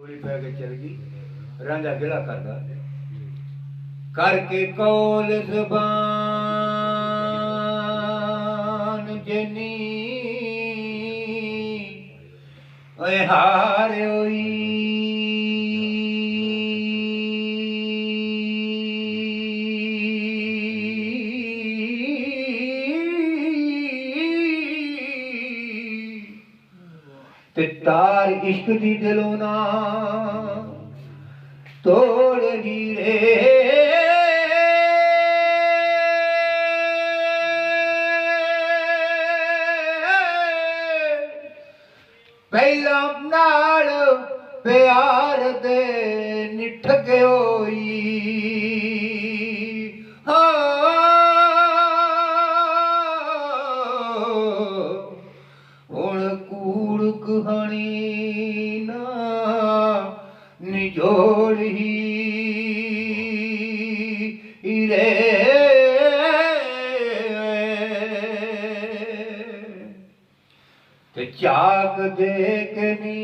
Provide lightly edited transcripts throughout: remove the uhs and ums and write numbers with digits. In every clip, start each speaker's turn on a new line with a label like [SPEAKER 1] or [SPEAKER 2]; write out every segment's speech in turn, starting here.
[SPEAKER 1] गोली पै के चल गई। रांझा गिला करदा करके कौल ज़बान जनी ओए हार होई ते तार इश्क दी दिलों ना तोड़ हीरे पहला नाल प्यार दे निठ गयोई हुण कूड़ कहानी ना निजोड़ ही रे ते चाक देखनी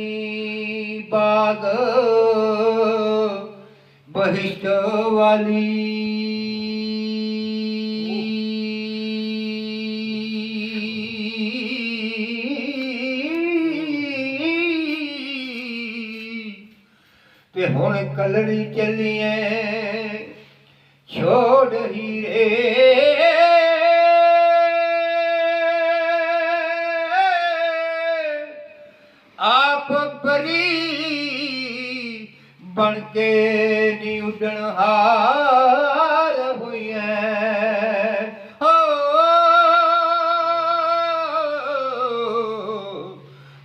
[SPEAKER 1] बाग बहिष्ट वाली ते हुण कलड़ी चलिए छोड़ हीरे आप परी बन के नी उड़न हार हुई है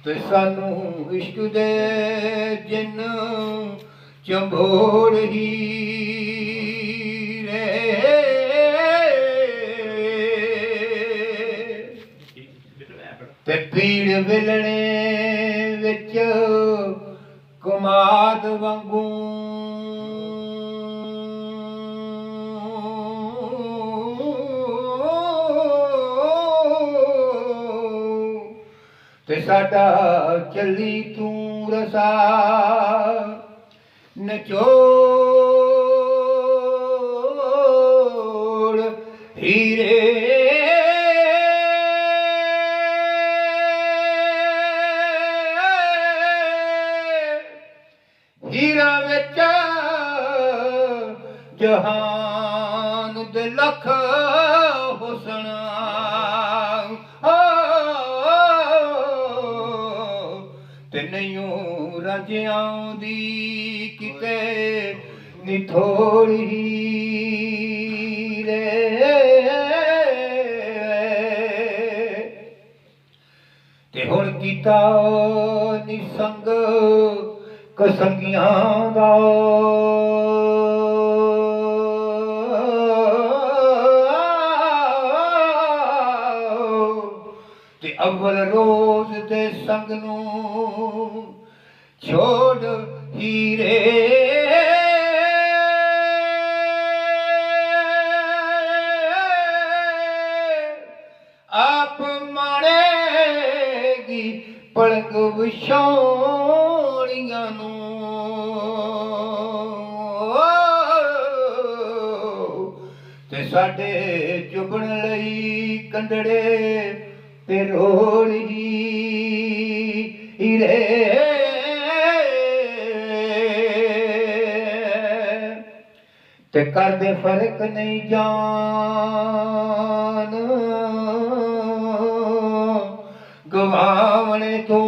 [SPEAKER 1] ते सानू इश्क दे जिन चंबोड़ ही ते पीड़ विलणे विच कुमाद वांगू ते साडा चली तू रसा नचोड़ हीरे हीरा विच जहान दे लख हुसन ते नैयों राजियां दी किते नी थोड़ी रे ते हुण कीता निसंग कसंगियां दा ते अव्वल रोज दे संग नू छोड़ हीरे आप माणेगी पलक विछोड़ियां नू ते साडे चुभण लई कंडड़े ते रोड़ी रे ते करदे फर्क नहीं जान गवावणे तो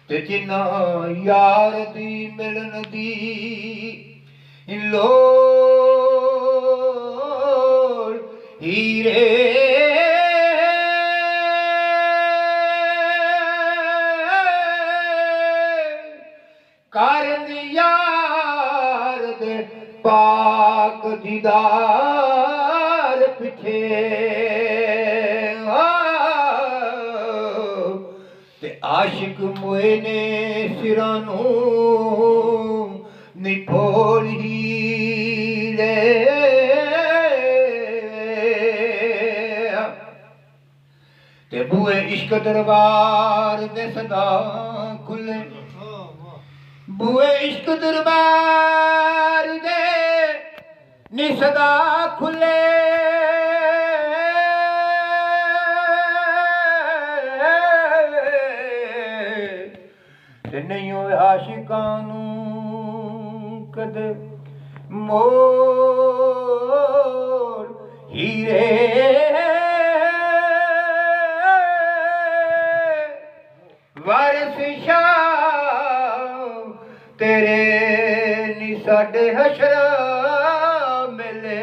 [SPEAKER 1] ते जिन्ना यार दी मिलन दी लोड़ हीरे कारण यार दे पाक दीदार पिछे ते आशिक मोए ने सिरां नू निफोड़ी रे ते बूए इश्क दरबार दे सदा खुले बूए इश्क दरबार दे नी सदा खुले ते नहीं होए आशिकां नूं कदे मोर हीरे वारिस शाह तेरे नी साडे हशर मिले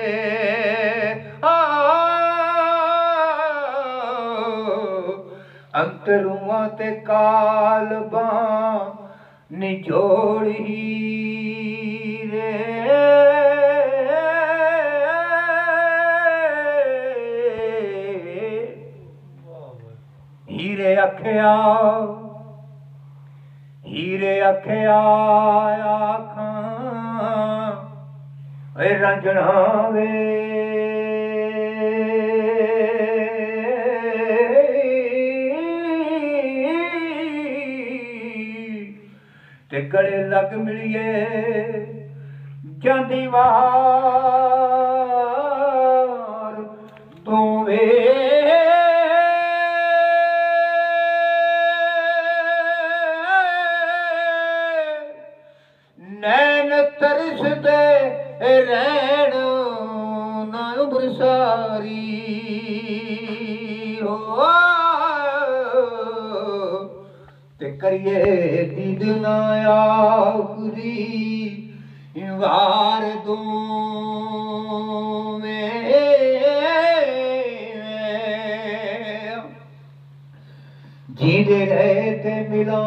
[SPEAKER 1] अंतरुआं ते कालबां निजोड़ हीरे हीरे अखिया आखां रंजना वे ते गले लग मिलिए जांदी वार तू वे नैन तरस दे रैन ना उम्र सारी हो ते करिए दीद ना आखरी वार दो जींदे रहे ते मिलांगे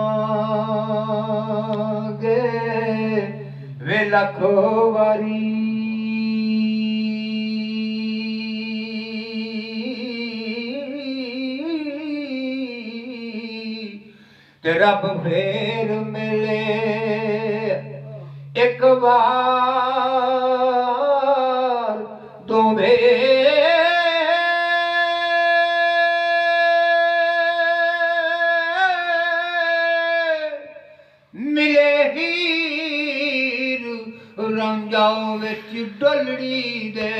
[SPEAKER 1] वे लखो वारी ते रब फेर मिले एक बार तुम्हें मिले हीर रंजाओ विच डोलड़ी दे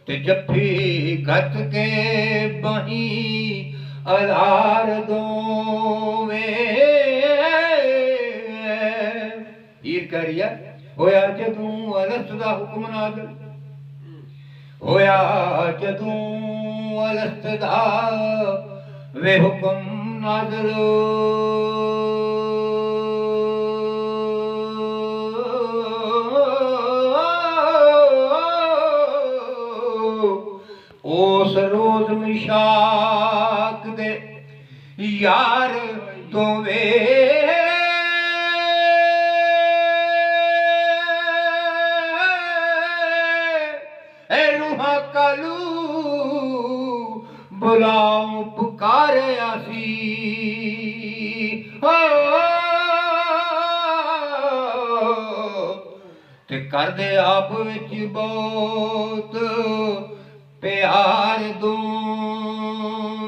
[SPEAKER 1] ते जफ्फी गत के बही अलार दो हीर करिया होया जदूं अलस्त दा हुक्म नाज़िल होया जदूं अलस्त दा वे हुक्म नाज़िल उस रोज मिशाक दे यार दोवे रूहा कालू बुलाऊं पुकारे आसी ते कर दे आप विच बहुत प्यार दो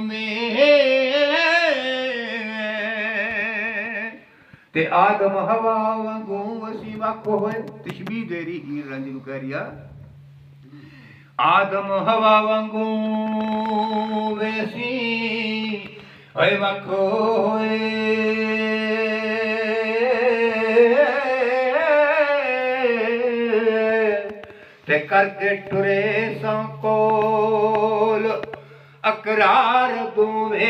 [SPEAKER 1] में ते आदम हवा वांगू असी वख होए तशबीह देरी हीर रंज नूं कह रिया आदम हवा वांगू वैसी होए वख होए ते करके टुरे संकोल अकरार दूवे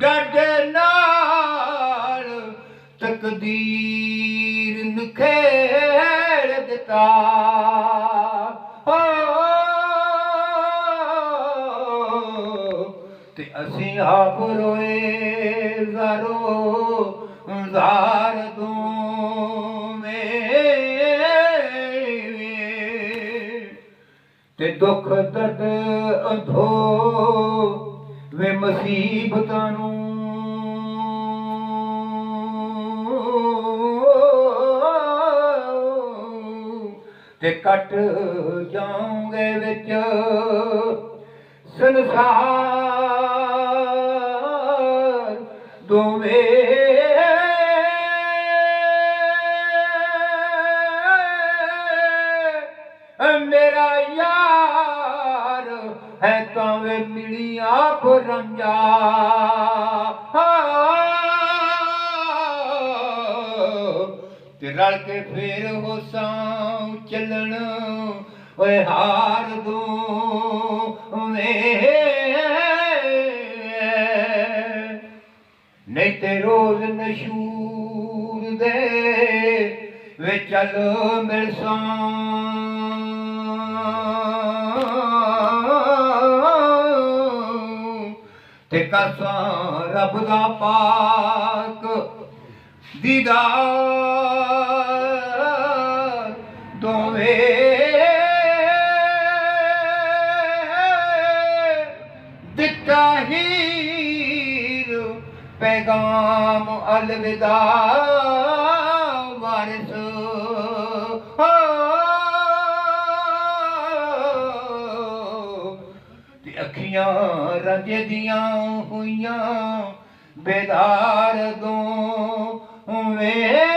[SPEAKER 1] डड नाल तकदीर नखेड़ दिता ते असी आप रोए ज़ारो ज़ार दो ते दुख दर्द अंधो वे मुसीबतां नूं ते कट जाओगे विच संसार दोवें मेरा यार है तावे मिलिया को रंजा ते रल के फिर हो सां चलन ओए हार दो नहीं ते रोज नशूर दे वे चल मिलसां ते कसां रब दा पाक दीदार दोवें दिता हीर पैगाम अलविदा वारिस अखियां रंज दियां हुइयां बेदार दो वे